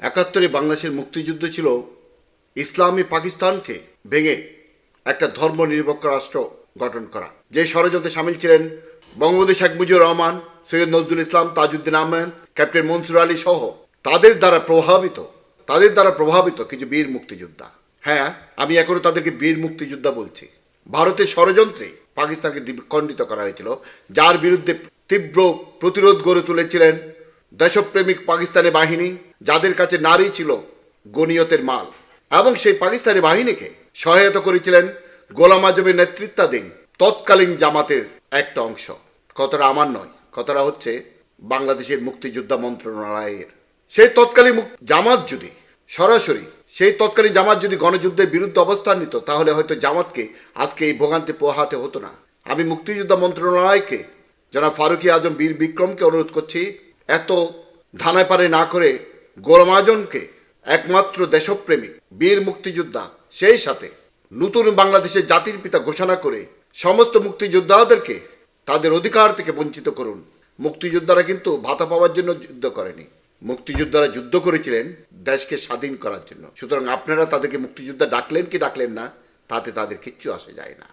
একাত্তরে বাংলাদেশের মুক্তিযুদ্ধ ছিল ইসলামী পাকিস্তানকে ভেঙে একটা ধর্মনিরপেক্ষ রাষ্ট্র গঠন করা। যে ষড়যন্ত্রে সামিল ছিলেন বঙ্গবন্ধু শেখ মুজিবুর রহমান, সৈয়দ নজরুল ইসলাম, তাজউদ্দিন আহমেদ, ক্যাপ্টেন মনসুর আলী সহ তাদের দ্বারা প্রভাবিত কিছু বীর মুক্তিযোদ্ধা। হ্যাঁ, আমি এখনো তাদেরকে বীর মুক্তিযোদ্ধা বলছি। ভারতের ষড়যন্ত্রে পাকিস্তানকে দ্বিখণ্ডিত করা হয়েছিল, যার বিরুদ্ধে তীব্র প্রতিরোধ গড়ে তুলেছিলেন দেশপ্রেমিক পাকিস্তানি বাহিনী, যাদের কাছে নারী ছিল গনিয়তের মাল, এবং সেই পাকিস্তানি বাহিনীকে সহায়তা করেছিলেন গোলাম আজমের নেতৃত্বাধীন তৎকালীন জামাতের একটা অংশ। কথাটা আমার নয়, কথাটা হচ্ছে বাংলাদেশের মুক্তিযোদ্ধা মন্ত্রণালয়ের। সেই তৎকালীন জামাত যদি গণযুদ্ধের বিরুদ্ধে অবস্থান নিত, তাহলে হয়তো জামাতকে আজকে এই ভোগান্তি পোহাতে হতো না। আমি মুক্তিযোদ্ধা মন্ত্রণালয়কে, জনাব ফারুকী আজম বীর বিক্রমকে অনুরোধ করছি, এত ধানায় পারে না করে গোলাম আজমকে একমাত্র দেশপ্রেমিক বীর মুক্তিযোদ্ধা, সেই সাথে নতুন বাংলাদেশের জাতির পিতা ঘোষণা করে সমস্ত মুক্তিযোদ্ধাদেরকে তাদের অধিকার থেকে বঞ্চিত করুন। মুক্তিযোদ্ধারা কিন্তু ভাতা পাওয়ার জন্য যুদ্ধ করেনি, মুক্তিযোদ্ধারা যুদ্ধ করেছিলেন দেশকে স্বাধীন করার জন্য। সুতরাং আপনারা তাদেরকে মুক্তিযোদ্ধা ডাকলেন কি ডাকলেন না, তাতে তাদের কিচ্ছু আসে যায় না।